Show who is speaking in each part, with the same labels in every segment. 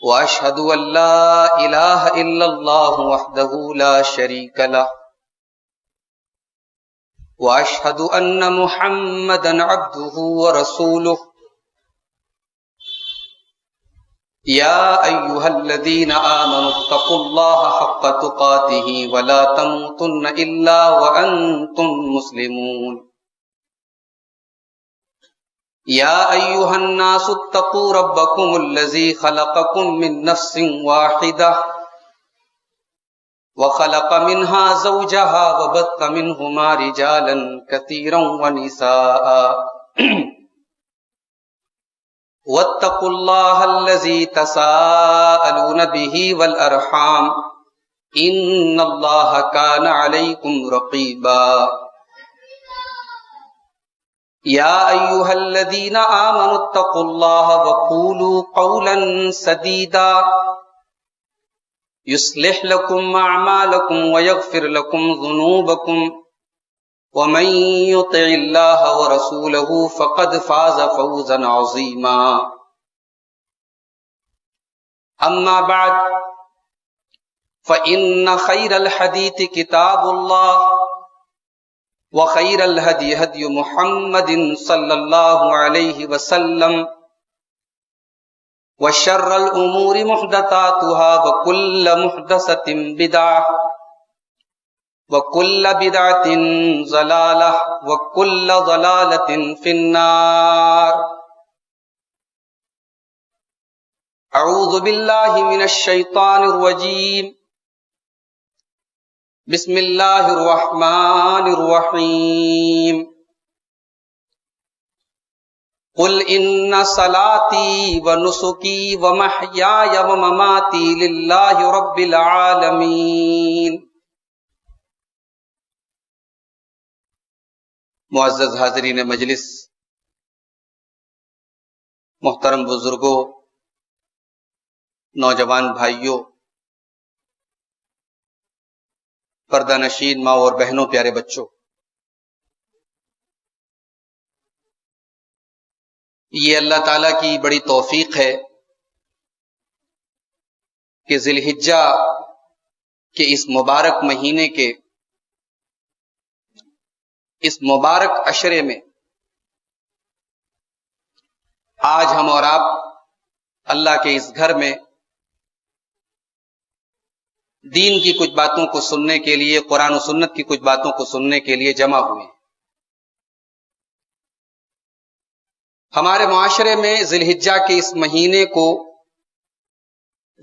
Speaker 1: واشهد ان لا اله الا الله وحده لا شريك له واشهد ان محمدا عبده ورسوله يا ايها الذين امنوا اتقوا الله حق تقاته ولا تموتن الا وانتم مسلمون يا ايها الناس اتقوا ربكم الذي خلقكم من نفس واحدة وخلق منها زوجها وبث منهما رجالا كثيرا ونساء واتقوا الله الذي تساءلون به والأرحام إن الله كان عليكم رقيبا يا أيها الذين آمنوا اتقوا الله وقولوا قولا سديدا يصلح لكم أعمالكم ويغفر لكم ذنوبكم ومن يطع الله ورسوله فقد فاز فوزا عظيما أما بعد فإن خير الحديث كتاب الله وخير الهدي هدي محمد صلى الله عليه وسلم وشر الأمور محدثاتها وكل محدثة بدعة وكل بدعة ضلالة وكل ضلالة في النار أعوذ بالله من الشيطان الرجيم بسم اللہ الرحمن الرحیم قل ان صلاتي ونسكي ومحياي ومماتي لله رب العالمین۔ معزز حاضرین مجلس، محترم بزرگوں، نوجوان بھائیوں، پردہ نشین ماں اور بہنوں، پیارے بچوں، یہ اللہ تعالیٰ کی بڑی توفیق ہے کہ ذی الحجہ کے اس مبارک مہینے کے اس مبارک عشرے میں آج ہم اور آپ اللہ کے اس گھر میں دین کی کچھ باتوں کو سننے کے لیے، قرآن و سنت کی کچھ باتوں کو سننے کے لیے جمع ہوئے ہیں۔ ہمارے معاشرے میں ذی الحجہ کے اس مہینے کو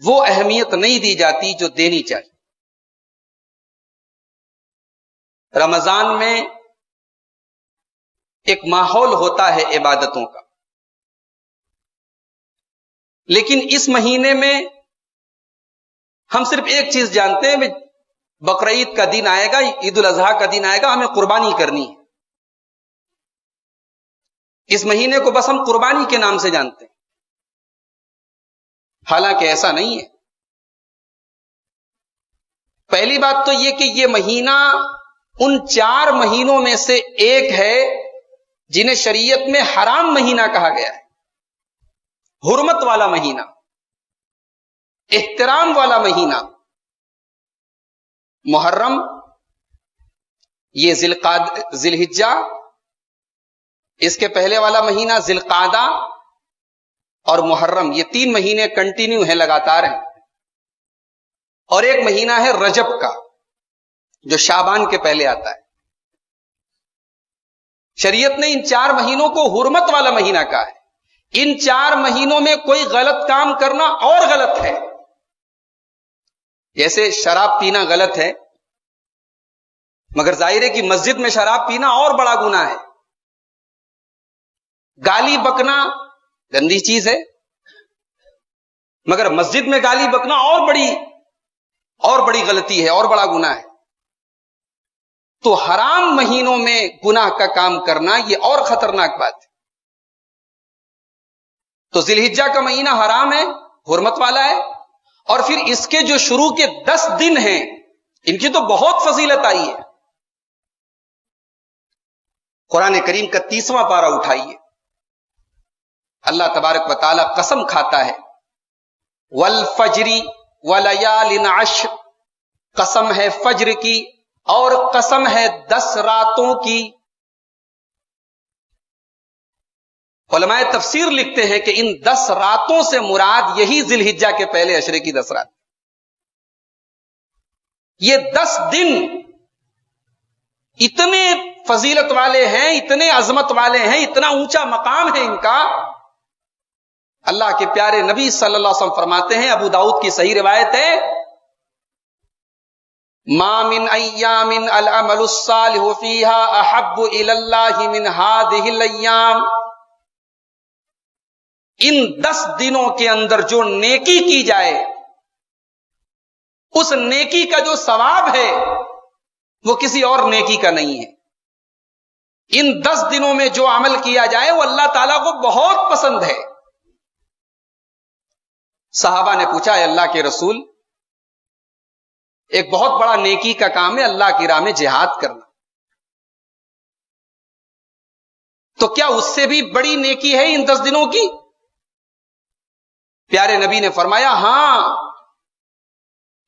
Speaker 1: وہ اہمیت نہیں دی جاتی جو دینی چاہیے۔ رمضان میں ایک ماحول ہوتا ہے عبادتوں کا، لیکن اس مہینے میں ہم صرف ایک چیز جانتے ہیں، بقرعید کا دن آئے گا، عید الاضحیٰ کا دن آئے گا، ہمیں قربانی کرنی ہے۔ اس مہینے کو بس ہم قربانی کے نام سے جانتے ہیں، حالانکہ ایسا نہیں ہے۔ پہلی بات تو یہ کہ یہ مہینہ ان 4 مہینوں میں سے ایک ہے جنہیں شریعت میں حرام مہینہ کہا گیا ہے، حرمت والا مہینہ، احترام والا مہینہ۔ محرم، یہ ذی الحجہ، اس کے پہلے والا مہینہ ذی القعدہ اور محرم، یہ 3 مہینے کنٹینیو ہیں، لگاتار ہیں۔ اور ایک مہینہ ہے رجب کا، جو شعبان کے پہلے آتا ہے۔ شریعت نے ان 4 مہینوں کو حرمت والا مہینہ کہا ہے۔ ان 4 مہینوں میں کوئی غلط کام کرنا اور غلط ہے۔ جیسے شراب پینا غلط ہے، مگر ظاہر ہے کہ مسجد میں شراب پینا اور بڑا گناہ ہے۔ گالی بکنا گندی چیز ہے، مگر مسجد میں گالی بکنا اور بڑی غلطی ہے، اور بڑا گناہ ہے۔ تو حرام مہینوں میں گناہ کا کام کرنا یہ اور خطرناک بات ہے۔ تو ذی الحجہ کا مہینہ حرام ہے، حرمت والا ہے، اور پھر اس کے جو شروع کے 10 دن ہیں ان کی تو بہت فضیلت آئی ہے۔ قرآن کریم کا 30واں پارہ اٹھائیے، اللہ تبارک و تعالی قسم کھاتا ہے والفجری ولیال عشر، قسم ہے فجر کی اور قسم ہے 10 راتوں کی۔ علماء تفسیر لکھتے ہیں کہ ان 10 راتوں سے مراد یہی ذی الحجہ کے پہلے عشرے کی 10 رات۔ یہ 10 دن اتنے فضیلت والے ہیں، اتنے عظمت والے ہیں، اتنا اونچا مقام ہے ان کا۔ اللہ کے پیارے نبی صلی اللہ علیہ وسلم فرماتے ہیں، ابو داؤد کی صحیح روایت ہے، ما من ایام العمل الصالح فیہا احب الی اللہ من ہذہ الایام، ان 10 دنوں کے اندر جو نیکی کی جائے اس نیکی کا جو ثواب ہے وہ کسی اور نیکی کا نہیں ہے۔ ان 10 دنوں میں جو عمل کیا جائے وہ اللہ تعالیٰ کو بہت پسند ہے۔ صحابہ نے پوچھا، اے اللہ کے رسول، ایک بہت بڑا نیکی کا کام ہے اللہ کی راہ میں جہاد کرنا، تو کیا اس سے بھی بڑی نیکی ہے ان 10 دنوں کی؟ پیارے نبی نے فرمایا، ہاں،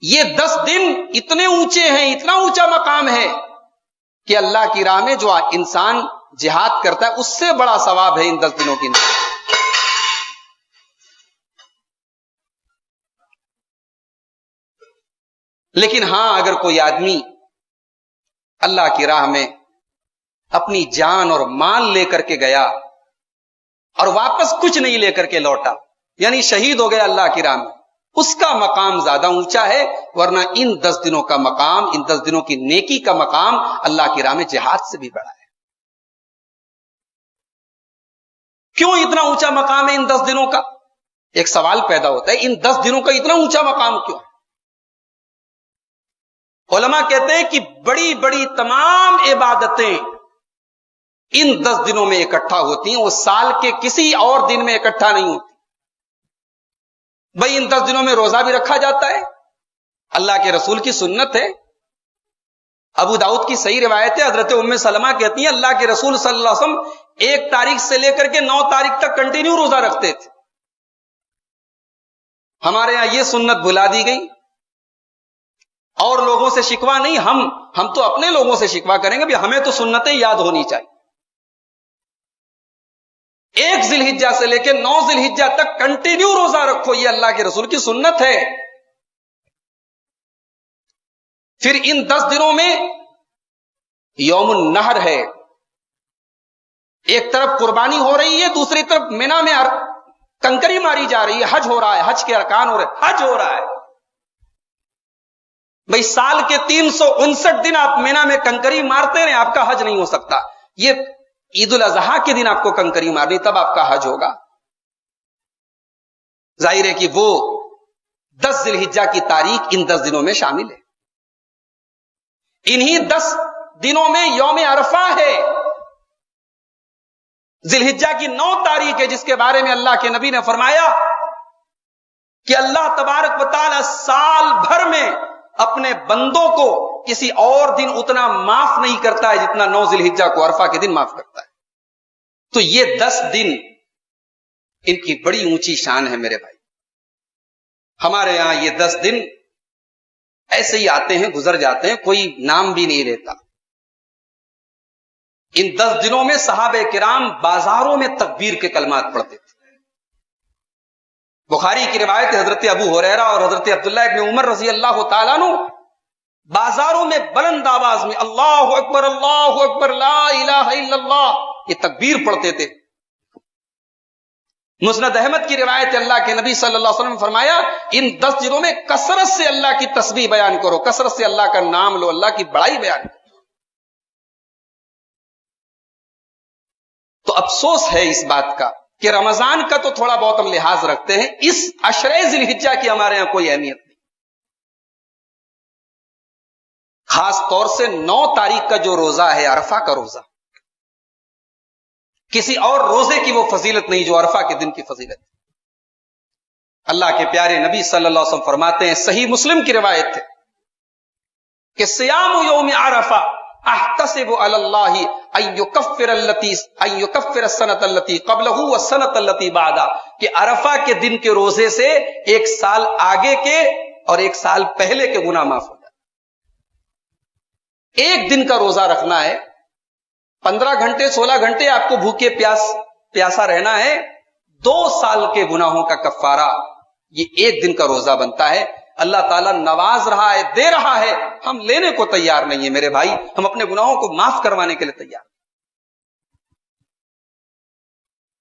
Speaker 1: یہ 10 دن اتنے اونچے ہیں، اتنا اونچا مقام ہے کہ اللہ کی راہ میں جو انسان جہاد کرتا ہے اس سے بڑا ثواب ہے ان 10 دنوں کی نیکی۔ لیکن ہاں، اگر کوئی آدمی اللہ کی راہ میں اپنی جان اور مال لے کر کے گیا اور واپس کچھ نہیں لے کر کے لوٹا، یعنی شہید ہو گیا اللہ کی راہ میں، اس کا مقام زیادہ اونچا ہے، ورنہ ان 10 دنوں کا مقام، ان 10 دنوں کی نیکی کا مقام اللہ کی راہ میں جہاد سے بھی بڑا ہے۔ کیوں اتنا اونچا مقام ہے ان 10 دنوں کا؟ ایک سوال پیدا ہوتا ہے، ان 10 دنوں کا اتنا اونچا مقام کیوں؟ علماء کہتے ہیں کہ بڑی بڑی تمام عبادتیں ان 10 دنوں میں اکٹھا ہوتی ہیں، وہ سال کے کسی اور دن میں اکٹھا نہیں ہوتی۔ بھئی ان 10 دنوں میں روزہ بھی رکھا جاتا ہے، اللہ کے رسول کی سنت ہے۔ ابو داؤد کی صحیح روایت ہے، حضرت ام سلمہ کہتی ہیں اللہ کے رسول صلی اللہ علیہ وسلم 1 تاریخ سے لے کر کے 9 تاریخ تک کنٹینیو روزہ رکھتے تھے۔ ہمارے یہاں یہ سنت بھلا دی گئی، اور لوگوں سے شکوہ نہیں، ہم تو اپنے لوگوں سے شکوہ کریں گے، بھی ہمیں تو سنتیں یاد ہونی چاہیے۔ 1 ذی الحجہ سے لے کے 9 ذی الحجہ تک کنٹینیو روزہ رکھو، یہ اللہ کے رسول کی سنت ہے۔ پھر ان 10 دنوں میں یوم النحر ہے، ایک طرف قربانی ہو رہی ہے، دوسری طرف مینا میں کنکری ماری جا رہی ہے، حج ہو رہا ہے، حج کے ارکان ہو رہے ہیں، حج ہو رہا ہے۔ بھئی سال کے 359 دن آپ مینا میں کنکری مارتے رہے، آپ کا حج نہیں ہو سکتا۔ یہ عید الاضحیٰ کے دن آپ کو کنکری مارنی، تب آپ کا حج ہوگا۔ ظاہر ہے کہ وہ 10 ذی الحجہ کی تاریخ ان 10 دنوں میں شامل ہے۔ انہی 10 دنوں میں یوم عرفہ ہے، ذی الحجہ کی 9 تاریخ ہے، جس کے بارے میں اللہ کے نبی نے فرمایا کہ اللہ تبارک و تعالی سال بھر میں اپنے بندوں کو کسی اور دن اتنا معاف نہیں کرتا ہے جتنا 9 ذی الحجہ کو عرفہ کے دن معاف کرتا ہے۔ تو یہ 10 دن ان کی بڑی اونچی شان ہے میرے بھائی۔ ہمارے یہاں یہ 10 دن ایسے ہی آتے ہیں، گزر جاتے ہیں، کوئی نام بھی نہیں لیتا۔ ان 10 دنوں میں صحابہ کرام بازاروں میں تکبیر کے کلمات پڑھتے تھے۔ بخاری کی روایت حضرت ابو ہریرہ اور حضرت عبداللہ ابن عمر رضی اللہ تعالیٰ عنہ بازاروں میں بلند آواز میں اللہ اکبر لا الہ الا اللہ یہ تکبیر پڑھتے تھے۔ مسند احمد کی روایت اللہ کے نبی صلی اللہ علیہ وسلم نے فرمایا ان 10 دنوں میں کثرت سے اللہ کی تسبیح بیان کرو، کثرت سے اللہ کا نام لو، اللہ کی بڑائی بیان کرو۔ تو افسوس ہے اس بات کا کہ رمضان کا تو تھوڑا بہت ہم لحاظ رکھتے ہیں، اس عشرہ ذی الحجہ کی ہمارے یہاں کوئی اہمیت نہیں۔ خاص طور سے 9 تاریخ کا جو روزہ ہے، عرفہ کا روزہ، کسی اور روزے کی وہ فضیلت نہیں جو عرفہ کے دن کی فضیلت ہے۔ اللہ کے پیارے نبی صلی اللہ علیہ وسلم فرماتے ہیں، صحیح مسلم کی روایت ہے کہ صیام یوم عرفہ احتسب علی اللہ ان یکفر السنۃ التی قبلہ والسنۃ التی بعدہ، کہ عرفہ کے دن کے روزے سے ایک سال آگے کے اور ایک سال پہلے کے گناہ معاف ہو جاتے۔ ایک دن کا روزہ رکھنا ہے، 15 گھنٹے 16 گھنٹے آپ کو بھوکے پیاسا رہنا ہے، 2 سال کے گناہوں کا کفارہ یہ ایک دن کا روزہ بنتا ہے۔ اللہ تعالیٰ نواز رہا ہے، دے رہا ہے، ہم لینے کو تیار نہیں ہے میرے بھائی، ہم اپنے گناہوں کو معاف کروانے کے لیے تیار۔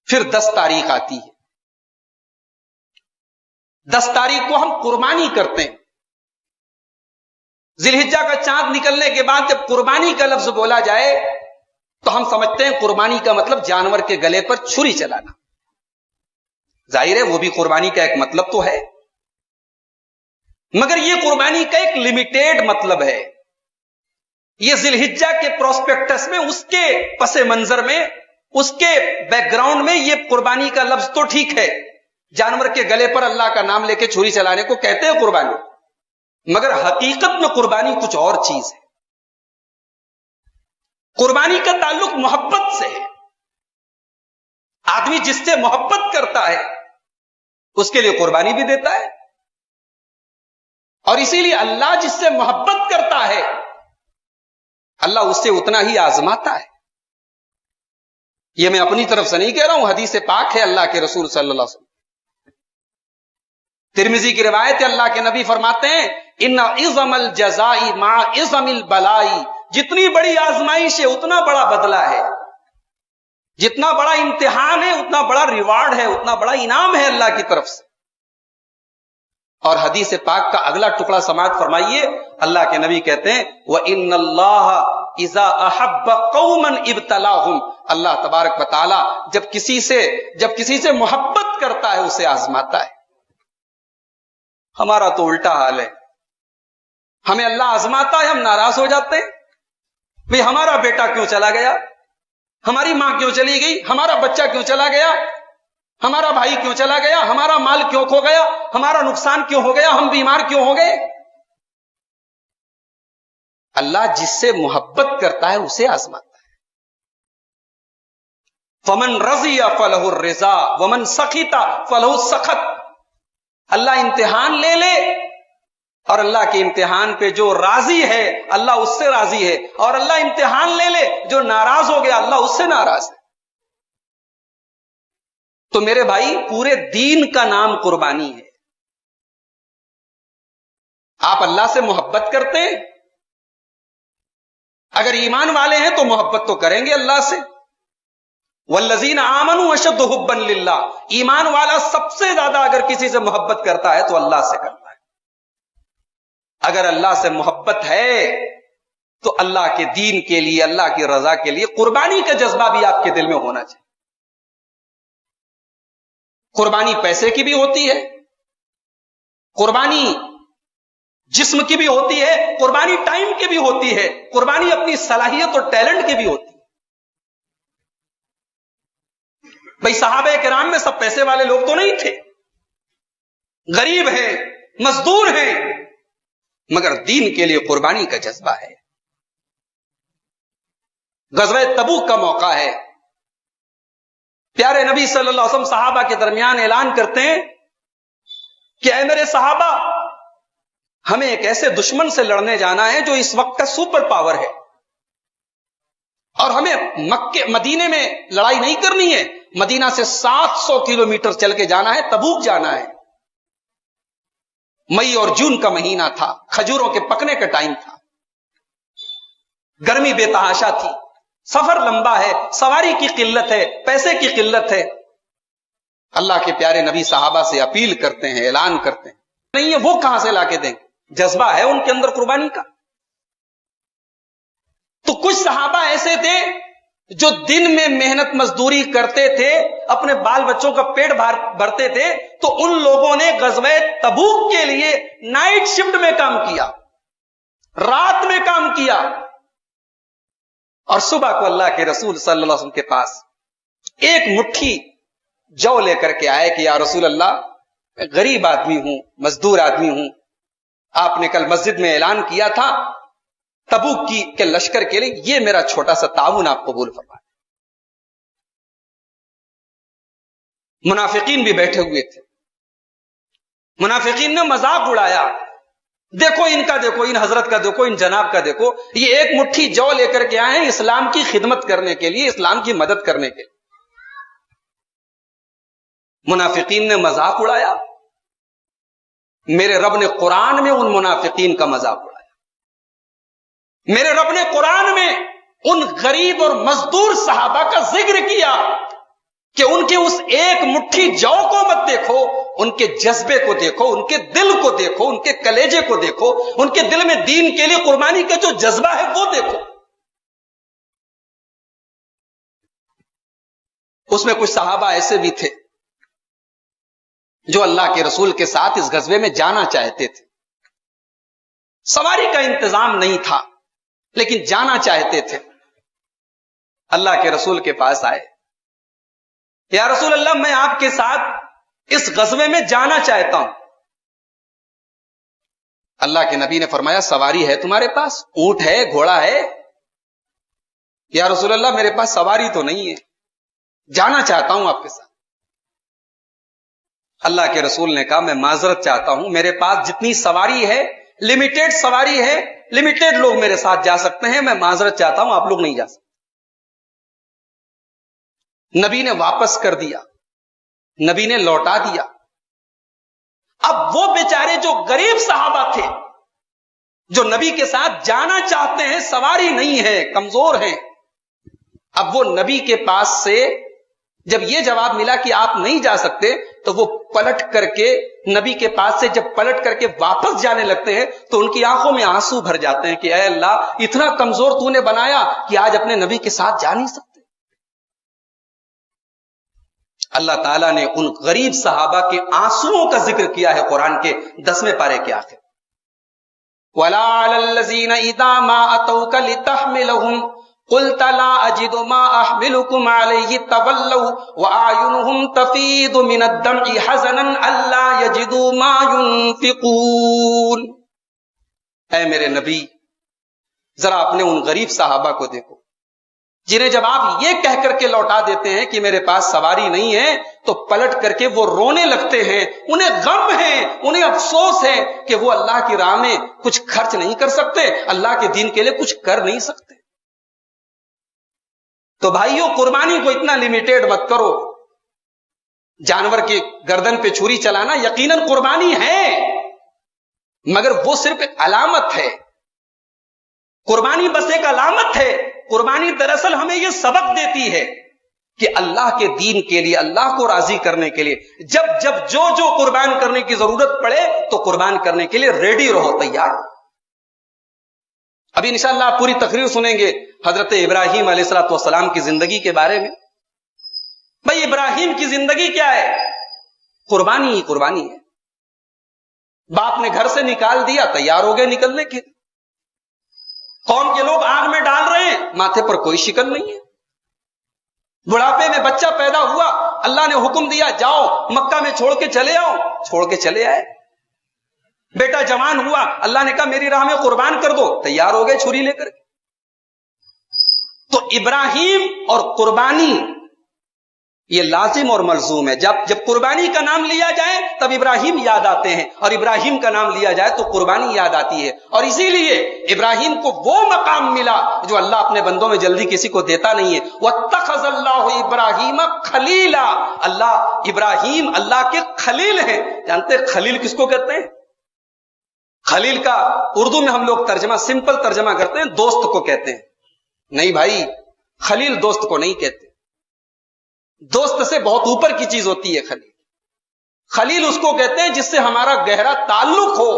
Speaker 1: پھر 10 تاریخ آتی ہے، 10 تاریخ کو ہم قربانی کرتے ہیں۔ ذی الحجہ کا چاند نکلنے کے بعد جب قربانی کا لفظ بولا جائے تو ہم سمجھتے ہیں قربانی کا مطلب جانور کے گلے پر چھری چلانا۔ ظاہر ہے وہ بھی قربانی کا ایک مطلب تو ہے، مگر یہ قربانی کا ایک لمیٹیڈ مطلب ہے۔ یہ ذی الحجہ کے پروسپیکٹس میں، اس کے پس منظر میں، اس کے بیک گراؤنڈ میں یہ قربانی کا لفظ تو ٹھیک ہے، جانور کے گلے پر اللہ کا نام لے کے چھری چلانے کو کہتے ہیں قربانی، مگر حقیقت میں قربانی کچھ اور چیز ہے۔ قربانی کا تعلق محبت سے ہے۔ آدمی جس سے محبت کرتا ہے اس کے لیے قربانی بھی دیتا ہے، اور اسی لیے اللہ جس سے محبت کرتا ہے اللہ اس سے اتنا ہی آزماتا ہے۔ یہ میں اپنی طرف سے نہیں کہہ رہا ہوں، حدیث پاک ہے اللہ کے رسول صلی اللہ علیہ وسلم، ترمذی کی روایت ہے، اللہ کے نبی فرماتے ہیں ان عظم الجزاء مع عظم البلاء، جتنی بڑی آزمائش ہے اتنا بڑا بدلہ ہے، جتنا بڑا امتحان ہے اتنا بڑا ریوارڈ ہے، اتنا بڑا انعام ہے اللہ کی طرف سے۔ اور حدیث پاک کا اگلا ٹکڑا سماعت فرمائیے، اللہ کے نبی کہتے ہیں وَإِنَّ اللَّهَ إِذَا أَحَبَّ قَوْمًا ابْتَلَاهُمْ، اللہ تبارک و تعالی جب کسی سے محبت کرتا ہے اسے آزماتا ہے۔ ہمارا تو الٹا حال ہے، ہمیں اللہ آزماتا ہے، ہم ناراض ہو جاتے ہیں، بھئی ہمارا بیٹا کیوں چلا گیا، ہماری ماں کیوں چلی گئی، ہمارا بچہ کیوں چلا گیا، ہمارا بھائی کیوں چلا گیا، ہمارا مال کیوں کھو گیا، ہمارا نقصان کیوں ہو گیا، ہم بیمار کیوں ہو گئے۔ اللہ جس سے محبت کرتا ہے اسے آزماتا ہے۔ فمن رضی فلہ الرضا ومن سخط فلہ السخط، اللہ امتحان لے لے اور اللہ کے امتحان پہ جو راضی ہے اللہ اس سے راضی ہے، اور اللہ امتحان لے لے جو ناراض ہو گیا اللہ اس سے ناراض ہے۔ تو میرے بھائی پورے دین کا نام قربانی ہے۔ آپ اللہ سے محبت کرتے ہیں، اگر ایمان والے ہیں تو محبت تو کریں گے اللہ سے۔ والذین آمنوا اشد حبا للہ، ایمان والا سب سے زیادہ اگر کسی سے محبت کرتا ہے تو اللہ سے کرتا ہے۔ اگر اللہ سے محبت ہے تو اللہ کے دین کے لیے، اللہ کی رضا کے لیے قربانی کا جذبہ بھی آپ کے دل میں ہونا چاہیے۔ قربانی پیسے کی بھی ہوتی ہے، قربانی جسم کی بھی ہوتی ہے، قربانی ٹائم کی بھی ہوتی ہے، قربانی اپنی صلاحیت اور ٹیلنٹ کی بھی ہوتی ہے۔ بھئی صحابہ کرام میں سب پیسے والے لوگ تو نہیں تھے، غریب ہیں، مزدور ہیں، مگر دین کے لیے قربانی کا جذبہ ہے۔ غزوہ تبوک کا موقع ہے، پیارے نبی صلی اللہ علیہ وسلم صحابہ کے درمیان اعلان کرتے ہیں کہ اے میرے صحابہ، ہمیں ایک ایسے دشمن سے لڑنے جانا ہے جو اس وقت کا سپر پاور ہے، اور ہمیں مدینے میں لڑائی نہیں کرنی ہے، مدینہ سے 700 کلومیٹر چل کے جانا ہے، تبوک جانا ہے۔ مئی اور جون کا مہینہ تھا، کھجوروں کے پکنے کا ٹائم تھا، گرمی بے تحاشا تھی، سفر لمبا ہے، سواری کی قلت ہے، پیسے کی قلت ہے۔ اللہ کے پیارے نبی صحابہ سے اپیل کرتے ہیں، اعلان کرتے ہیں، نہیں ہے وہ کہاں سے لا کے دیں گے، جذبہ ہے ان کے اندر قربانی کا۔ تو کچھ صحابہ ایسے تھے جو دن میں محنت مزدوری کرتے تھے، اپنے بال بچوں کا پیٹ بھرتے تھے، تو ان لوگوں نے غزوہ تبوک کے لیے نائٹ شفٹ میں کام کیا، رات میں کام کیا، اور صبح کو اللہ کے رسول صلی اللہ علیہ وسلم کے پاس ایک مٹھی جو لے کر کے آئے کہ یا رسول اللہ، میں غریب آدمی ہوں، مزدور آدمی ہوں، آپ نے کل مسجد میں اعلان کیا تھا تبوک کے لشکر کے لیے یہ میرا چھوٹا سا تعاون آپ قبول فرمائیں. منافقین بھی بیٹھے ہوئے تھے. منافقین نے مذاق اڑایا, دیکھو ان کا, دیکھو ان حضرت کا, دیکھو ان جناب کا, دیکھو یہ ایک مٹھی جو لے کر کے آئے ہیں اسلام کی خدمت کرنے کے لیے, اسلام کی مدد کرنے کے لیے. منافقین نے مذاق اڑایا. میرے رب نے قرآن میں ان منافقین کا مذاق اڑایا. میرے رب نے قرآن میں ان غریب اور مزدور صحابہ کا ذکر کیا کہ ان کے اس ایک مٹھی جو کو مت دیکھو, ان کے جذبے کو دیکھو, ان کے دل کو دیکھو, ان کے کلیجے کو دیکھو, ان کے دل میں دین کے لیے قربانی کا جو جذبہ ہے وہ دیکھو. اس میں کچھ صحابہ ایسے بھی تھے جو اللہ کے رسول کے ساتھ اس غزوے میں جانا چاہتے تھے. سواری کا انتظام نہیں تھا لیکن جانا چاہتے تھے. اللہ کے رسول کے پاس آئے, یا رسول اللہ میں آپ کے ساتھ اس غزوے میں جانا چاہتا ہوں. اللہ کے نبی نے فرمایا سواری ہے تمہارے پاس, اونٹ ہے, گھوڑا ہے؟ یا رسول اللہ میرے پاس سواری تو نہیں ہے, جانا چاہتا ہوں آپ کے ساتھ. اللہ کے رسول نے کہا میں معذرت چاہتا ہوں, میرے پاس جتنی سواری ہے لمیٹڈ سواری ہے, لمیٹڈ لوگ میرے ساتھ جا سکتے ہیں, میں معذرت چاہتا ہوں آپ لوگ نہیں جا سکتے. نبی نے واپس کر دیا, نبی نے لوٹا دیا. اب وہ بیچارے جو غریب صحابہ تھے جو نبی کے ساتھ جانا چاہتے ہیں, سواری نہیں ہے, کمزور ہیں, اب وہ نبی کے پاس سے جب یہ جواب ملا کہ آپ نہیں جا سکتے تو وہ پلٹ کر کے نبی کے پاس سے جب پلٹ کر کے واپس جانے لگتے ہیں تو ان کی آنکھوں میں آنسو بھر جاتے ہیں کہ اے اللہ اتنا کمزور تو نے بنایا کہ آج اپنے نبی کے ساتھ جا نہیں سکتے. اللہ تعالیٰ نے ان غریب صحابہ کے آنسوؤں کا ذکر کیا ہے قرآن کے 10ویں پارے کے آخر. وَلَا عَلَى الَّذِينَ إِذَا مَا أَتَوْكَ لِتَحْمِلَهُمْ قُلْتَ لَا أَجِدُ مَا أَحْمِلُكُمْ عَلَيْهِ تَوَلَّوْا وَأَعْيُنُهُمْ تَفِيضُ مِنَ الدَّمْعِ حَزَنًا أَلَّا يَجِدُوا مَا يُنْفِقُونَ. اے میرے نبی ذرا اپنے ان غریب صحابہ کو دیکھو جنہیں جب آپ یہ کہہ کر کے لوٹا دیتے ہیں کہ میرے پاس سواری نہیں ہے تو پلٹ کر کے وہ رونے لگتے ہیں. انہیں غم ہے, انہیں افسوس ہے کہ وہ اللہ کی راہ میں کچھ خرچ نہیں کر سکتے, اللہ کے دین کے لیے کچھ کر نہیں سکتے. تو بھائیوں قربانی کو اتنا لمیٹیڈ مت کرو. جانور کی گردن پہ چھری چلانا یقیناً قربانی ہے مگر وہ صرف ایک علامت ہے. قربانی بس ایک علامت ہے. قربانی دراصل ہمیں یہ سبق دیتی ہے کہ اللہ کے دین کے لیے, اللہ کو راضی کرنے کے لیے جب جب جو قربان کرنے کی ضرورت پڑے تو قربان کرنے کے لیے ریڈی رہو, تیار. ابھی انشاءاللہ آپ پوری تقریر سنیں گے حضرت ابراہیم علیہ الصلوۃ والسلام کی زندگی کے بارے میں. بھائی ابراہیم کی زندگی کیا ہے؟ قربانی ہی قربانی ہے. باپ نے گھر سے نکال دیا, تیار ہو گئے نکلنے کے. قوم کے لوگ آگ میں ڈال رہے ہیں, ماتھے پر کوئی شکن نہیں ہے. بڑھاپے میں بچہ پیدا ہوا, اللہ نے حکم دیا جاؤ مکہ میں چھوڑ کے چلے آؤ, چھوڑ کے چلے آئے. بیٹا جوان ہوا, اللہ نے کہا میری راہ میں قربان کر دو, تیار ہو گئے چھری لے کر. تو ابراہیم اور قربانی یہ لازم اور ملزوم ہے. جب قربانی کا نام لیا جائے تب ابراہیم یاد آتے ہیں, اور ابراہیم کا نام لیا جائے تو قربانی یاد آتی ہے. اور اسی لیے ابراہیم کو وہ مقام ملا جو اللہ اپنے بندوں میں جلدی کسی کو دیتا نہیں ہے. وَاتَّخَذَ اللَّهُ إِبْرَاهِيمَ خَلِيلًا. اللہ ابراہیم اللہ کے خلیل ہیں. جانتے ہیں خلیل کس کو کہتے ہیں؟ خلیل کا اردو میں ہم لوگ ترجمہ, سمپل ترجمہ کرتے ہیں, دوست کو کہتے ہیں. نہیں بھائی, خلیل دوست کو نہیں کہتے. دوست سے بہت اوپر کی چیز ہوتی ہے خلیل. خلیل اس کو کہتے ہیں جس سے ہمارا گہرا تعلق ہو.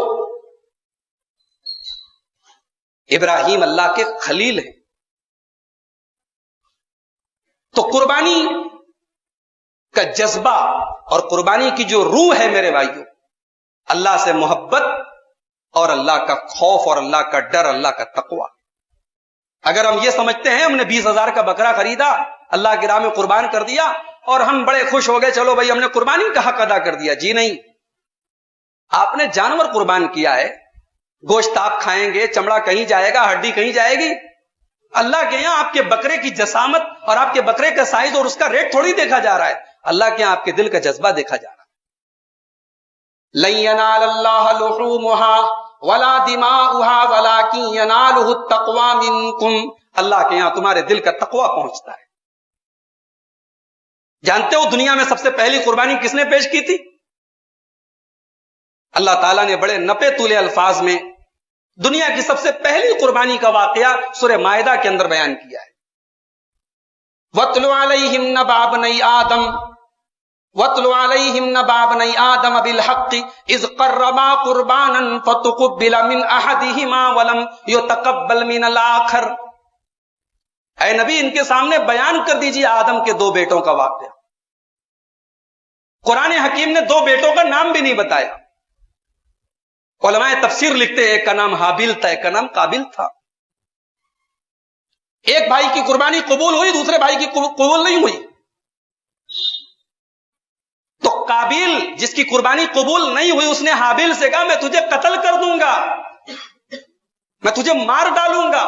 Speaker 1: ابراہیم اللہ کے خلیل ہیں. تو قربانی کا جذبہ اور قربانی کی جو روح ہے میرے بھائیوں, اللہ سے محبت اور اللہ کا خوف اور اللہ کا ڈر, اللہ کا تقوی. اگر ہم یہ سمجھتے ہیں ہم نے 20,000 کا بکرا خریدا, اللہ کی راہ میں قربان کر دیا اور ہم بڑے خوش ہو گئے, چلو بھائی ہم نے قربانی کا حق ادا کر دیا, جی نہیں. آپ نے جانور قربان کیا ہے, گوشت آپ کھائیں گے، چمڑا کہیں جائے گا، ہڈی کہیں جائے گی. اللہ کے یہاں آپ کے بکرے کی جسامت اور آپ کے بکرے کا سائز اور اس کا ریٹ تھوڑی دیکھا جا رہا ہے، اللہ کے یہاں آپ کے دل کا جذبہ دیکھا جا رہا ہے. لن ينال الله لحومها ولا دماؤها ولكن يناله التقوى منكم. اللہ کے یہاں تمہارے دل کا تقوی پہنچتا ہے. جانتے ہو دنیا میں سب سے پہلی قربانی کس نے پیش کی تھی؟ اللہ تعالیٰ نے بڑے نپے تولے الفاظ میں دنیا کی سب سے پہلی قربانی کا واقعہ سورہ مائدہ کے اندر بیان کیا ہے. وَاتْلُ عَلَيْهِمْ نَبَأَ ابْنَيْ آدَمَ وَاتْلُ عَلَيْهِمْ نَبَأَ ابْنَيْ آدَمَ بِالْحَقِّ إِذْ قَرَّبَا قُرْبَانًا فَتُقُبِّلَ مِنْ أَحَدِهِمَا وَلَمْ يُتَقَبَّلْ مِنَ الْآخَرِ. اے نبی ان کے سامنے بیان کر دیجیے آدم کے دو بیٹوں کا واقعہ. قرآن حکیم نے دو بیٹوں کا نام بھی نہیں بتایا. علماء تفسیر لکھتے ہیں ایک کا نام حابیل تھا، ایک کا نام قابل تھا. ایک بھائی کی قربانی قبول ہوئی، دوسرے بھائی کی قبول نہیں ہوئی. تو قابل جس کی قربانی قبول نہیں ہوئی اس نے حابیل سے کہا میں تجھے قتل کر دوں گا، میں تجھے مار ڈالوں گا.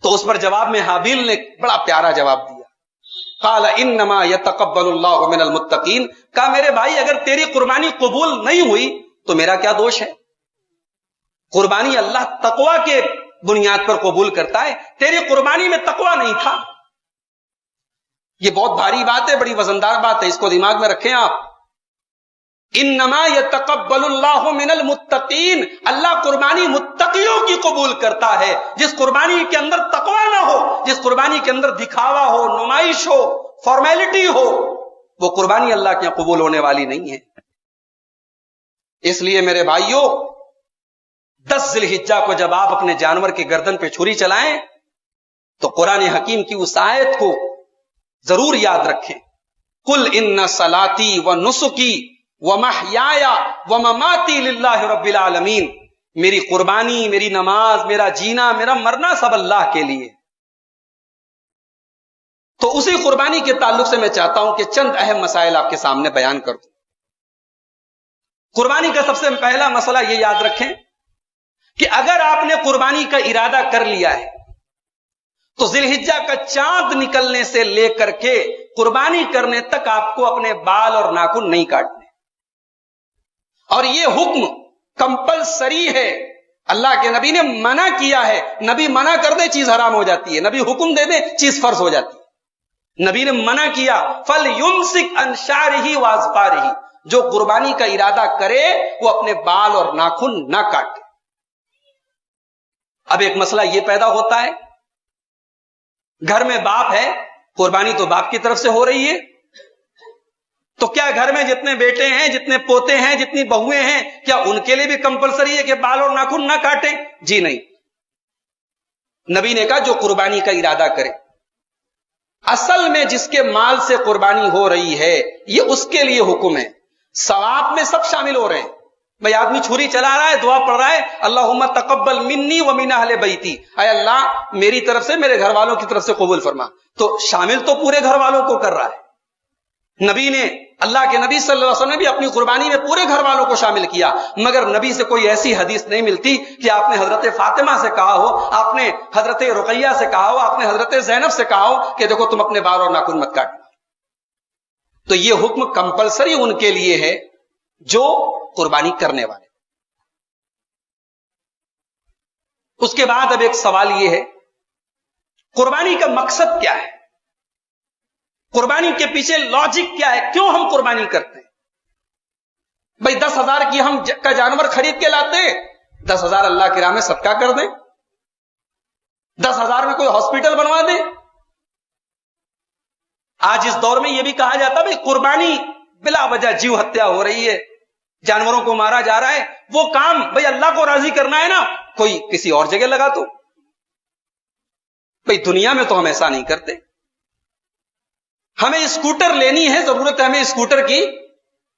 Speaker 1: تو اس پر جواب میں حابیل نے بڑا پیارا جواب دیا. قال انما يتقبل الله من المتقين. کہا میرے بھائی اگر تیری قربانی قبول نہیں ہوئی تو میرا کیا دوش ہے؟ قربانی اللہ تقوی کے بنیاد پر قبول کرتا ہے، تیری قربانی میں تقوی نہیں تھا. یہ بہت بھاری بات ہے، بڑی وزندار بات ہے، اس کو دماغ میں رکھیں آپ. انما يتقبل الله من المتقين. اللہ قربانی متقیوں کی قبول کرتا ہے. جس قربانی کے اندر تقوی نہ ہو، جس قربانی کے اندر دکھاوا ہو، نمائش ہو، فارمیلٹی ہو، وہ قربانی اللہ کے قبول ہونے والی نہیں ہے. اس لیے میرے بھائیوں 10 ذی الحجہ کو جب آپ اپنے جانور کے گردن پہ چھری چلائیں تو قرآن حکیم کی اس آیت کو ضرور یاد رکھیں. قل ان صلاتی و نسکی وَمَحْيَايَ وَمَمَاتِي لِلَّهِ رَبِّ الْعَالَمِينَ. میری قربانی، میری نماز، میرا جینا، میرا مرنا سب اللہ کے لیے. تو اسی قربانی کے تعلق سے میں چاہتا ہوں کہ چند اہم مسائل آپ کے سامنے بیان کر دوں. قربانی کا سب سے پہلا مسئلہ یہ یاد رکھیں کہ اگر آپ نے قربانی کا ارادہ کر لیا ہے تو ذی الحجہ کا چاند نکلنے سے لے کر کے قربانی کرنے تک آپ کو اپنے بال اور ناخن نہیں کاٹنے. اور یہ حکم کمپلسری ہے، اللہ کے نبی نے منع کیا ہے. نبی منع کر دے چیز حرام ہو جاتی ہے، نبی حکم دے دے چیز فرض ہو جاتی ہے. نبی نے منع کیا فَلْيُمْسِكْ عَنْ شَعْرِهِ وَأَظْفَارِهِ. جو قربانی کا ارادہ کرے وہ اپنے بال اور ناخن نہ کاٹے. اب ایک مسئلہ یہ پیدا ہوتا ہے، گھر میں باپ ہے، قربانی تو باپ کی طرف سے ہو رہی ہے، تو کیا گھر میں جتنے بیٹے ہیں، جتنے پوتے ہیں، جتنی بہویں ہیں، کیا ان کے لیے بھی کمپلسری ہے کہ بال اور ناخن نہ کاٹیں؟ جی نہیں. نبی نے کہا جو قربانی کا ارادہ کرے. اصل میں جس کے مال سے قربانی ہو رہی ہے یہ اس کے لیے حکم ہے. ثواب میں سب شامل ہو رہے ہیں. بھائی آدمی چھری چلا رہا ہے، دعا پڑھ رہا ہے اللہم تقبل منی ومن اہل بیتی، اے اللہ میری طرف سے میرے گھر والوں کی طرف سے قبول فرما. تو شامل تو پورے گھر والوں کو کر رہا ہے. نبی نے، اللہ کے نبی صلی اللہ علیہ وسلم نے بھی اپنی قربانی میں پورے گھر والوں کو شامل کیا. مگر نبی سے کوئی ایسی حدیث نہیں ملتی کہ آپ نے حضرت فاطمہ سے کہا ہو، آپ نے حضرت رقیہ سے کہا ہو، آپ نے حضرت زینب سے کہا ہو کہ دیکھو تم اپنے بال اور ناخن مت کاٹنا. تو یہ حکم کمپلسری ان کے لیے ہے جو قربانی کرنے والے. اس کے بعد اب ایک سوال یہ ہے، قربانی کا مقصد کیا ہے؟ قربانی کے پیچھے لاجک کیا ہے؟ کیوں ہم قربانی کرتے ہیں؟ بھائی 10,000 کی ہم کا جانور خرید کے لاتے، 10,000 اللہ کی راہ میں صدقہ کر دیں، 10,000 میں کوئی ہاسپٹل بنوا دیں. آج اس دور میں یہ بھی کہا جاتا بھائی قربانی بلا وجہ جیو ہتیا ہو رہی ہے، جانوروں کو مارا جا رہا ہے، وہ کام بھائی اللہ کو راضی کرنا ہے نا، کوئی کسی اور جگہ لگا تو. بھائی دنیا میں تو ہم ایسا نہیں کرتے. ہمیں اسکوٹر لینی ہے، ضرورت ہے ہمیں اسکوٹر کی،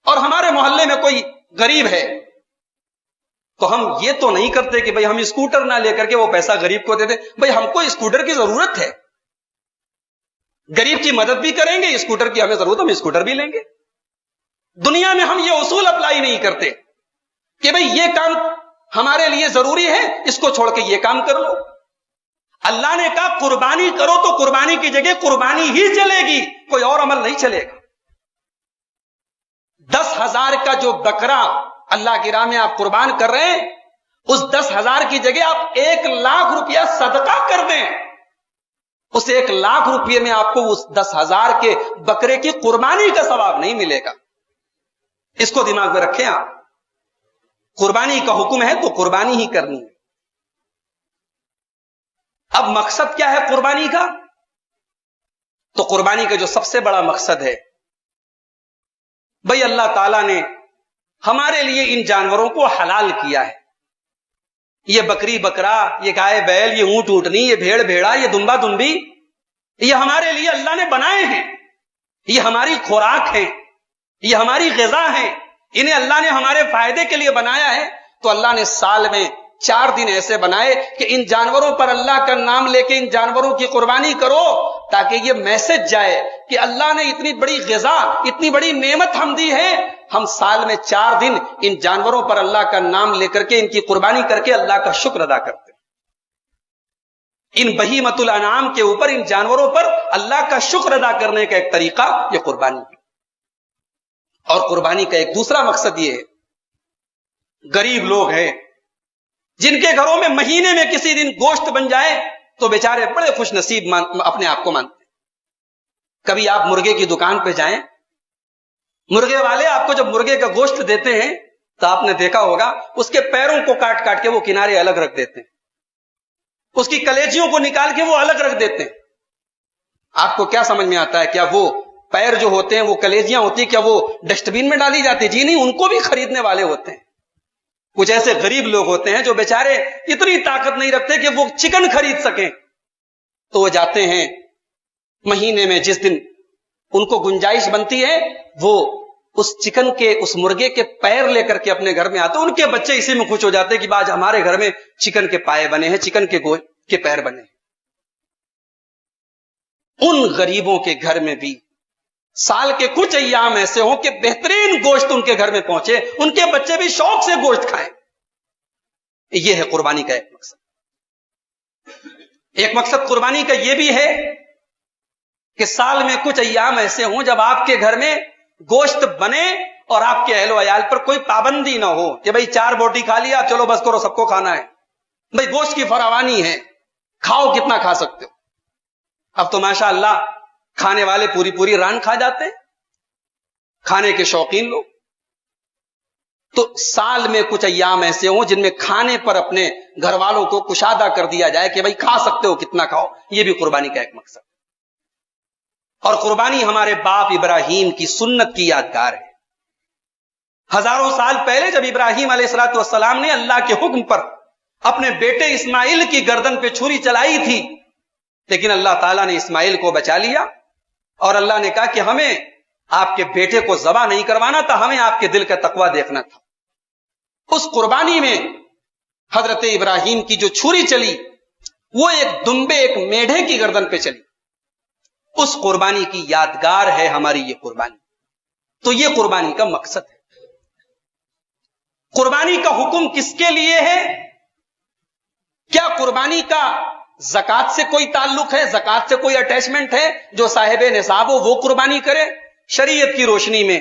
Speaker 1: اور ہمارے محلے میں کوئی غریب ہے تو ہم یہ تو نہیں کرتے کہ بھئی ہم اسکوٹر نہ لے کر کے وہ پیسہ غریب کو دے دیں. بھئی ہم کو اسکوٹر کی ضرورت ہے، غریب کی مدد بھی کریں گے، اسکوٹر کی ہمیں ضرورت، ہم اسکوٹر بھی لیں گے. دنیا میں ہم یہ اصول اپلائی نہیں کرتے کہ بھئی یہ کام ہمارے لیے ضروری ہے، اس کو چھوڑ کے یہ کام کر لو۔ اللہ نے کہا قربانی کرو تو قربانی کی جگہ قربانی ہی چلے گی، کوئی اور عمل نہیں چلے گا۔ 10,000 کا جو بکرا اللہ کی راہ میں آپ قربان کر رہے ہیں، اس 10,000 کی جگہ آپ 1,00,000 روپیہ صدقہ کر دیں، اس 1,00,000 روپیے میں آپ کو اس 10,000 کے بکرے کی قربانی کا ثواب نہیں ملے گا۔ اس کو دماغ میں رکھیں آپ، قربانی کا حکم ہے تو قربانی ہی کرنی ہے۔ اب مقصد کیا ہے قربانی کا؟ تو قربانی کا جو سب سے بڑا مقصد ہے، بھئی اللہ تعالیٰ نے ہمارے لیے ان جانوروں کو حلال کیا ہے۔ یہ بکری بکرا، یہ گائے بیل، یہ اونٹ اونٹنی، یہ بھیڑ بھیڑا، یہ دمبا دمبی، یہ ہمارے لیے اللہ نے بنائے ہیں، یہ ہماری خوراک ہیں، یہ ہماری غذا ہیں، انہیں اللہ نے ہمارے فائدے کے لیے بنایا ہے۔ تو اللہ نے سال میں 4 دن ایسے بنائے کہ ان جانوروں پر اللہ کا نام لے کے ان جانوروں کی قربانی کرو، تاکہ یہ میسج جائے کہ اللہ نے اتنی بڑی غذا، اتنی بڑی نعمت ہم دی ہے، ہم سال میں 4 دن ان جانوروں پر اللہ کا نام لے کر کے ان کی قربانی کر کے اللہ کا شکر ادا کرتے ہیں۔ ان بہیمۃ الانعام کے اوپر، ان جانوروں پر اللہ کا شکر ادا کرنے کا ایک طریقہ یہ قربانی ہے۔ اور قربانی کا ایک دوسرا مقصد یہ ہے، غریب لوگ ہیں جن کے گھروں میں مہینے میں کسی دن گوشت بن جائے تو بیچارے بڑے خوش نصیب اپنے آپ کو مانتے ہیں۔ کبھی آپ مرغے کی دکان پہ جائیں، مرغے والے آپ کو جب مرغے کا گوشت دیتے ہیں تو آپ نے دیکھا ہوگا اس کے پیروں کو کاٹ کاٹ کے وہ کنارے الگ رکھ دیتے ہیں، اس کی کلیجیوں کو نکال کے وہ الگ رکھ دیتے ہیں۔ آپ کو کیا سمجھ میں آتا ہے؟ کیا وہ پیر جو ہوتے ہیں، وہ کلیجیاں ہوتی ہیں، کیا وہ ڈسٹ بین میں ڈالی جاتی؟ جی نہیں، ان کو بھی خریدنے والے ہوتے ہیں۔ کچھ ایسے غریب لوگ ہوتے ہیں جو بیچارے اتنی طاقت نہیں رکھتے کہ وہ چکن خرید سکیں، تو وہ جاتے ہیں مہینے میں جس دن ان کو گنجائش بنتی ہے، وہ اس چکن کے، اس مرغے کے پیر لے کر کے اپنے گھر میں آتے ہیں۔ ان کے بچے اسی میں خوش ہو جاتے ہیں کہ آج ہمارے گھر میں چکن کے پائے بنے ہیں، چکن کے گوشت کے پیر بنے ہیں۔ ان غریبوں کے گھر میں بھی سال کے کچھ ایام ایسے ہوں کہ بہترین گوشت ان کے گھر میں پہنچے، ان کے بچے بھی شوق سے گوشت کھائیں۔ یہ ہے قربانی کا ایک مقصد۔ ایک مقصد قربانی کا یہ بھی ہے کہ سال میں کچھ ایام ایسے ہوں جب آپ کے گھر میں گوشت بنے اور آپ کے اہل و عیال پر کوئی پابندی نہ ہو کہ بھئی 4 بوٹی کھا لیا، چلو بس کرو، سب کو کھانا ہے، بھئی گوشت کی فراوانی ہے، کھاؤ کتنا کھا سکتے ہو۔ اب تو ماشاء اللہ کھانے والے پوری پوری ران کھا جاتے ہیں، کھانے کے شوقین لوگ۔ تو سال میں کچھ ایام ایسے ہوں جن میں کھانے پر اپنے گھر والوں کو کشادہ کر دیا جائے کہ بھئی کھا سکتے ہو کتنا کھاؤ، یہ بھی قربانی کا ایک مقصد۔ اور قربانی ہمارے باپ ابراہیم کی سنت کی یادگار ہے۔ ہزاروں سال پہلے جب ابراہیم علیہ السلام نے اللہ کے حکم پر اپنے بیٹے اسماعیل کی گردن پہ چھری چلائی تھی، لیکن اللہ تعالیٰ نے اسماعیل کو بچا لیا، اور اللہ نے کہا کہ ہمیں آپ کے بیٹے کو ذبح نہیں کروانا تھا، ہمیں آپ کے دل کا تقویٰ دیکھنا تھا۔ اس قربانی میں حضرت ابراہیم کی جو چھری چلی وہ ایک دمبے، ایک میڑھے کی گردن پہ چلی۔ اس قربانی کی یادگار ہے ہماری یہ قربانی۔ تو یہ قربانی کا مقصد ہے۔ قربانی کا حکم کس کے لیے ہے؟ کیا قربانی کا زکات سے کوئی تعلق ہے؟ زکات سے کوئی اٹیچمنٹ ہے؟ جو صاحب نصاب ہو وہ قربانی کرے؟ شریعت کی روشنی میں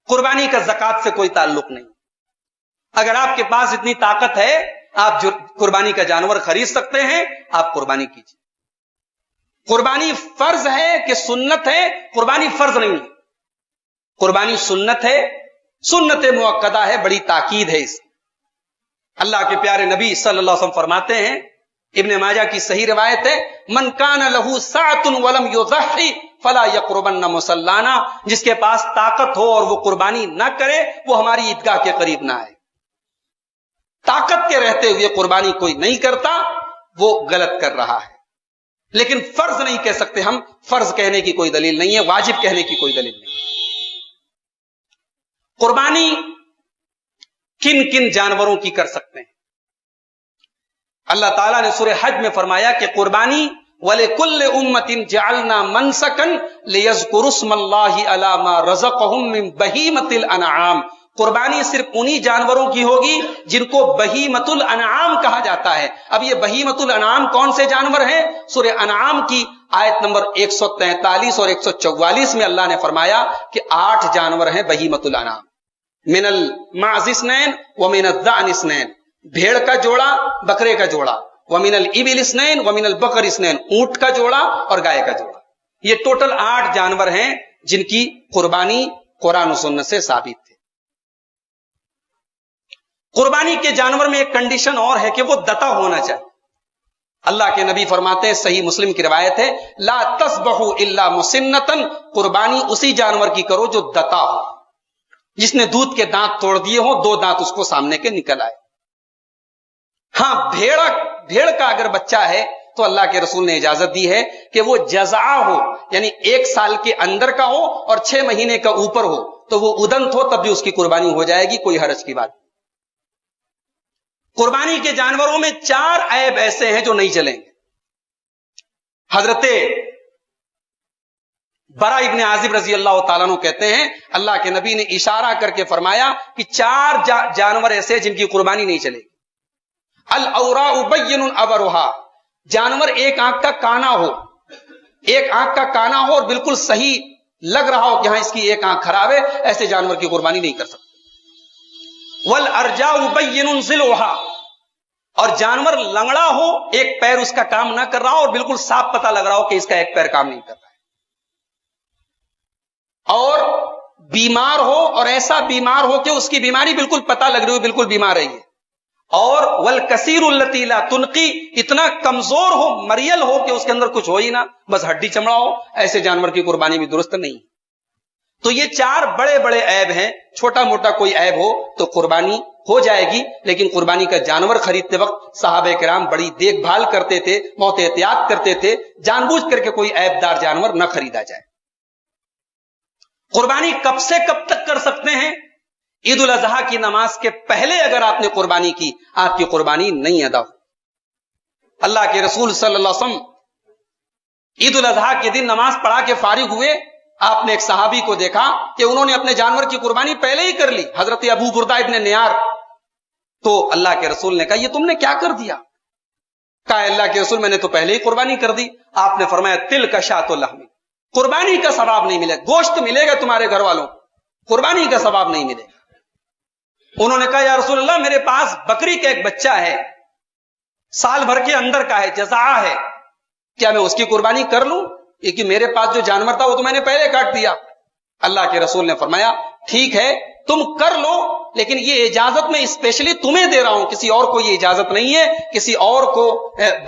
Speaker 1: قربانی کا زکات سے کوئی تعلق نہیں۔ اگر آپ کے پاس اتنی طاقت ہے، آپ جو قربانی کا جانور خرید سکتے ہیں، آپ قربانی کیجیے۔ قربانی فرض ہے کہ سنت ہے؟ قربانی فرض نہیں ہے، قربانی سنت ہے، سنت مؤکدہ ہے، بڑی تاکید ہے اس۔ اللہ کے پیارے نبی صلی اللہ علیہ وسلم فرماتے ہیں، ابن ماجہ کی صحیح روایت ہے، من کان لہ سعۃ ولم یضحی فلا یقربن مصلانا، جس کے پاس طاقت ہو اور وہ قربانی نہ کرے وہ ہماری عیدگاہ کے قریب نہ آئے۔ طاقت کے رہتے ہوئے قربانی کوئی نہیں کرتا، وہ غلط کر رہا ہے۔ لیکن فرض نہیں کہہ سکتے ہم، فرض کہنے کی کوئی دلیل نہیں ہے، واجب کہنے کی کوئی دلیل نہیں۔ قربانی کن کن جانوروں کی کر سکتے ہیں؟ اللہ تعالیٰ نے سورہ حج میں فرمایا کہ قربانی وَلِكُلِّ أُمَّةٍ جَعَلْنَا مَنْسَكًا لِيَذْكُرُوا اسْمَ اللَّهِ عَلَى مَا رَزَقَهُم مِّن بَهِيمَةِ الْأَنْعَامِ، قربانی صرف انہی جانوروں کی ہوگی جن کو بہیمۃ الانعام کہا جاتا ہے. اب یہ بہیمۃ الانعام کون سے جانور ہیں؟ سورہ انعام کی آیت نمبر 143 اور 144 میں اللہ نے فرمایا کہ 8 جانور ہیں بہیمۃ الانعام. من المعز اثنین ومن الضأن اثنین، بھیڑ کا جوڑا بکرے کا جوڑا، ومن الابل اثنین ومن البقر اثنین، اونٹ کا جوڑا اور گائے کا جوڑا. یہ ٹوٹل 8 جانور ہیں جن کی قربانی قرآن و سنت سے ثابت تھے. قربانی کے جانور میں ایک کنڈیشن اور ہے کہ وہ دتا ہونا چاہیے. اللہ کے نبی فرماتے ہیں، صحیح مسلم کی روایت ہے، لا تذبحوا الا مسنتن، قربانی اسی جانور کی کرو جو دتا ہو، جس نے دودھ کے دانت توڑ دیے ہوں، 2 دانت اس کو سامنے کے نکل آئے. ہاں بھیڑ کا اگر بچہ ہے تو اللہ کے رسول نے اجازت دی ہے کہ وہ جزع ہو، یعنی 1 سال کے اندر کا ہو اور 6 مہینے کا اوپر ہو تو وہ ادنت ہو، تب بھی اس کی قربانی ہو جائے گی، کوئی حرج کی بات. قربانی کے جانوروں میں 4 عیب ایسے ہیں جو نہیں چلیں گے. حضرت برا ابن عازب رضی اللہ تعالیٰ عنہ کہتے ہیں اللہ کے نبی نے اشارہ کر کے فرمایا کہ 4 جانور ایسے جن کی قربانی نہیں چلے گی. الاوراء بین ابرھا، جانور ایک آنکھ کا کانا ہو، ایک آنکھ کا کانا ہو اور بالکل صحیح لگ رہا ہو کہ ہاں اس کی ایک آنکھ خراب ہے، ایسے جانور کی قربانی نہیں کر سکتے. والارجاء بین ضلعھا، اور جانور لنگڑا ہو، ایک پیر اس کا کام نہ کر رہا ہو اور بالکل صاف پتہ لگ رہا ہو کہ اس کا ایک پیر کام نہیں کر رہا ہے، اور بیمار ہو، اور ایسا بیمار ہو کہ اس کی بیماری بالکل پتہ لگ رہی ہو بالکل بیمار ہے یہ، اور والکثیر التی لا تنقی، اتنا کمزور ہو، مریل ہو کہ اس کے اندر کچھ ہو ہی نہ، بس ہڈی چمڑا ہو، ایسے جانور کی قربانی بھی درست نہیں. تو یہ 4 بڑے بڑے عیب ہیں. چھوٹا موٹا کوئی عیب ہو تو قربانی ہو جائے گی، لیکن قربانی کا جانور خریدتے وقت صحابہ کرام بڑی دیکھ بھال کرتے تھے، بہت احتیاط کرتے تھے، جان بوجھ کر کے کوئی عیب دار جانور نہ خریدا جائے. قربانی کب سے کب تک کر سکتے ہیں؟ عید الاضحیٰ کی نماز کے پہلے اگر آپ نے قربانی کی، آپ کی قربانی نہیں ادا ہو. اللہ کے رسول صلی اللہ علیہ وسلم عید الاضحیٰ کے دن نماز پڑھا کے فارغ ہوئے، آپ نے ایک صحابی کو دیکھا کہ انہوں نے اپنے جانور کی قربانی پہلے ہی کر لی، حضرت ابو بردہ ابن نیار. تو اللہ کے رسول نے کہا یہ تم نے کیا کر دیا؟ کہا اللہ کے رسول میں نے تو پہلے ہی قربانی کر دی. آپ نے فرمایا تل کا شاۃ اللحم، قربانی کا ثواب نہیں ملے گا، گوشت ملے گا تمہارے گھر والوں، قربانی کا ثواب نہیں ملے گا. انہوں نے کہا یا رسول اللہ میرے پاس بکری کا ایک بچہ ہے، سال بھر کے اندر کا ہے، جزع ہے، کیا میں اس کی قربانی کر لوں؟ کہ میرے پاس جو جانور تھا وہ تو میں نے پہلے کاٹ دیا. اللہ کے رسول نے فرمایا ٹھیک ہے تم کر لو، لیکن یہ اجازت میں اسپیشلی تمہیں دے رہا ہوں، کسی اور کو یہ اجازت نہیں ہے. کسی اور کو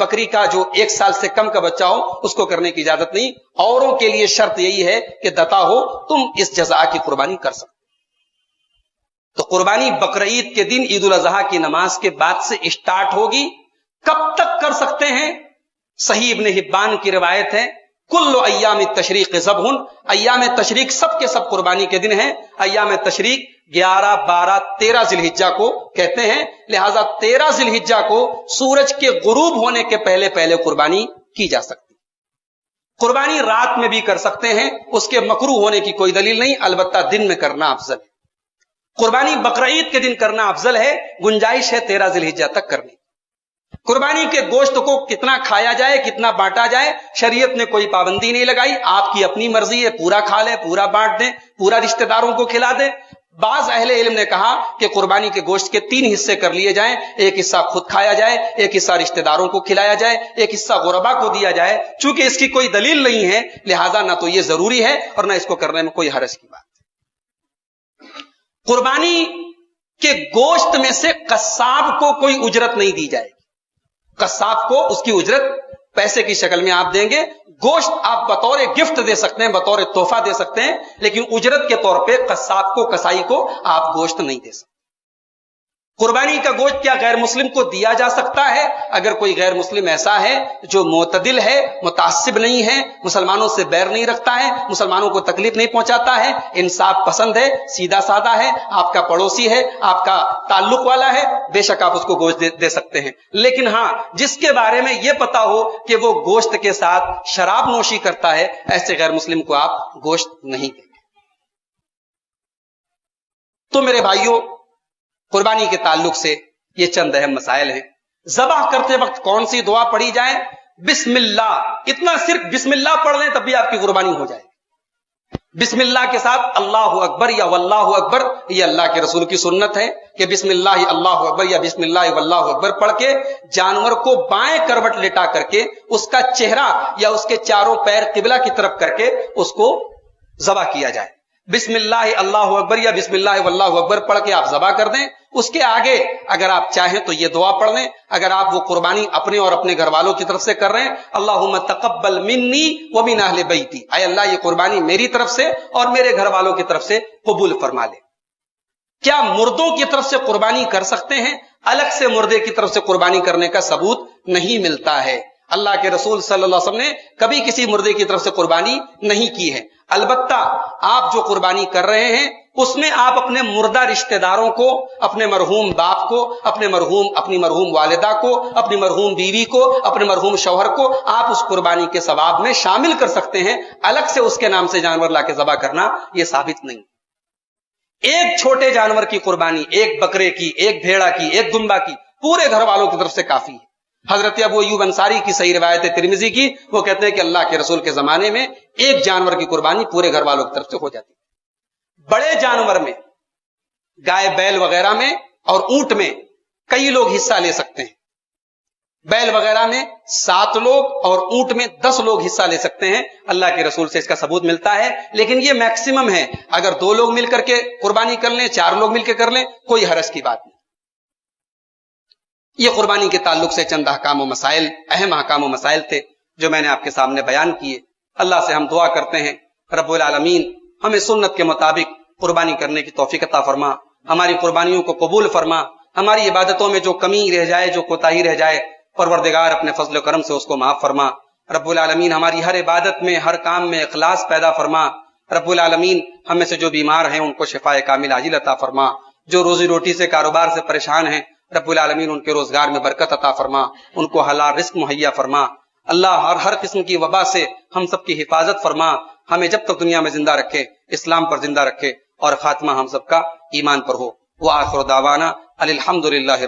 Speaker 1: بکری کا جو 1 سال سے کم کا بچہ ہو اس کو کرنے کی اجازت نہیں. اوروں کے لیے شرط یہی ہے کہ دتا ہو، تم اس جزا کی قربانی کر سکتے. تو قربانی بقرعید کے دن عید الاضحیٰ کی نماز کے بعد سے اسٹارٹ ہوگی. کب تک کر سکتے ہیں؟ صحیح ابن حبان کی روایت ہے کل ایام التشریق ذبح، ایام تشریق سب کے سب قربانی کے دن ہیں. ایام تشریق 11 12 13 ذی الحجہ کو کہتے ہیں، لہذا 13 ذی الحجہ کو سورج کے غروب ہونے کے پہلے پہلے قربانی کی جا سکتی. قربانی رات میں بھی کر سکتے ہیں، اس کے مکروہ ہونے کی کوئی دلیل نہیں، البتہ دن میں کرنا افضل ہے. قربانی بقرعید کے دن کرنا افضل ہے، گنجائش ہے 13 ذی الحجہ تک کرنے. قربانی کے گوشت کو کتنا کھایا جائے، کتنا بانٹا جائے، شریعت نے کوئی پابندی نہیں لگائی، آپ کی اپنی مرضی ہے، پورا کھا لیں، پورا بانٹ دیں، پورا رشتہ داروں کو کھلا دیں. بعض اہل علم نے کہا کہ قربانی کے گوشت کے 3 حصے کر لیے جائیں، ایک حصہ خود کھایا جائے، ایک حصہ رشتہ داروں کو کھلایا جائے، ایک حصہ غربا کو دیا جائے. چونکہ اس کی کوئی دلیل نہیں ہے لہذا نہ تو یہ ضروری ہے اور نہ اس کو کرنے میں کوئی حرج کی بات. قربانی کے گوشت میں سے قصاب کو کوئی اجرت نہیں دی جائے گی. قصاب کو اس کی اجرت پیسے کی شکل میں آپ دیں گے. گوشت آپ بطور گفٹ دے سکتے ہیں، بطور تحفہ دے سکتے ہیں، لیکن اجرت کے طور پہ قصاب کو، کسائی کو آپ گوشت نہیں دے سکتے. قربانی کا گوشت کیا غیر مسلم کو دیا جا سکتا ہے؟ اگر کوئی غیر مسلم ایسا ہے جو معتدل ہے، متعصب نہیں ہے، مسلمانوں سے بیر نہیں رکھتا ہے، مسلمانوں کو تکلیف نہیں پہنچاتا ہے، انصاف پسند ہے، سیدھا سادہ ہے، آپ کا پڑوسی ہے، آپ کا تعلق والا ہے، بے شک آپ اس کو گوشت دے سکتے ہیں. لیکن ہاں جس کے بارے میں یہ پتا ہو کہ وہ گوشت کے ساتھ شراب نوشی کرتا ہے، ایسے غیر مسلم کو آپ گوشت نہیں دیں. تو میرے بھائیوں، قربانی کے تعلق سے یہ چند اہم مسائل ہیں. ذبح کرتے وقت کون سی دعا پڑھی جائے؟ بسم اللہ. اتنا صرف بسم اللہ پڑھ لیں تب بھی آپ کی قربانی ہو جائے گی. بسم اللہ کے ساتھ اللہ اکبر یا واللہ اکبر، یہ اللہ کے رسول کی سنت ہے کہ بسم اللہ اللہ اکبر یا بسم اللہ واللہ اکبر پڑھ کے جانور کو بائیں کروٹ لٹا کر کے اس کا چہرہ یا اس کے چاروں پیر قبلہ کی طرف کر کے اس کو ذبح کیا جائے. بسم اللہ اللہ اکبر یا بسم اللہ واللہ اکبر پڑھ کے آپ ذبح کر دیں. اس کے آگے اگر آپ چاہیں تو یہ دعا پڑھ لیں. اگر آپ وہ قربانی اپنے اور اپنے گھر والوں کی طرف سے کر رہے ہیں، اللہم تقبل منی ومن اہل بیتی، اے اللہ یہ قربانی میری طرف سے اور میرے گھر والوں کی طرف سے قبول فرما لے. کیا مردوں کی طرف سے قربانی کر سکتے ہیں؟ الگ سے مردے کی طرف سے قربانی کرنے کا ثبوت نہیں ملتا ہے. اللہ کے رسول صلی اللہ علیہ وسلم نے کبھی کسی مردے کی طرف سے قربانی نہیں کی ہے. البتہ آپ جو قربانی کر رہے ہیں اس میں آپ اپنے مردہ رشتہ داروں کو، اپنے مرحوم باپ کو، اپنی مرحوم والدہ کو، اپنی مرحوم بیوی کو، اپنے مرحوم شوہر کو آپ اس قربانی کے ثواب میں شامل کر سکتے ہیں. الگ سے اس کے نام سے جانور لا کے ذبح کرنا یہ ثابت نہیں. ایک چھوٹے جانور کی قربانی، ایک بکرے کی، ایک بھیڑا کی، ایک دمبا کی، پورے گھر والوں کی طرف سے کافی ہے. حضرت ابو ایوب انصاری کی صحیح روایت ہے ترمذی کی، وہ کہتے ہیں کہ اللہ کے رسول کے زمانے میں ایک جانور کی قربانی پورے گھر والوں کی طرف سے ہو جاتی. بڑے جانور میں، گائے بیل وغیرہ میں اور اونٹ میں کئی لوگ حصہ لے سکتے ہیں. بیل وغیرہ میں 7 لوگ اور اونٹ میں 10 لوگ حصہ لے سکتے ہیں. اللہ کے رسول سے اس کا ثبوت ملتا ہے، لیکن یہ میکسیمم ہے. اگر 2 لوگ مل کر کے قربانی کر لیں، 4 لوگ مل کے کر لیں، کوئی حرج کی بات نہیں. یہ قربانی کے تعلق سے چند احکام و مسائل، اہم احکام و مسائل تھے جو میں نے آپ کے سامنے بیان کیے. اللہ سے ہم دعا کرتے ہیں رب العالمین ہمیں سنت کے مطابق قربانی کرنے کی توفیق عطا فرما، ہماری قربانیوں کو قبول فرما. ہماری عبادتوں میں جو کمی رہ جائے، جو کوتاہی رہ جائے، پروردگار اپنے فضل و کرم سے اس کو معاف فرما. رب العالمین ہماری ہر عبادت میں، ہر کام میں اخلاص پیدا فرما. رب العالمین ہم میں سے جو بیمار ہیں ان کو شفاء کامل عاجل عطا فرما. جو روزی روٹی سے، کاروبار سے پریشان ہیں، رب العالمین ان کے روزگار میں برکت عطا فرما، ان کو حلال رزق مہیا فرما. اللہ ہر قسم کی وبا سے ہم سب کی حفاظت فرما. ہمیں جب تک دنیا میں زندہ رکھے، اسلام پر زندہ رکھے، اور خاتمہ ہم سب کا ایمان پر ہو. وآخر دعوانا الحمدللہ.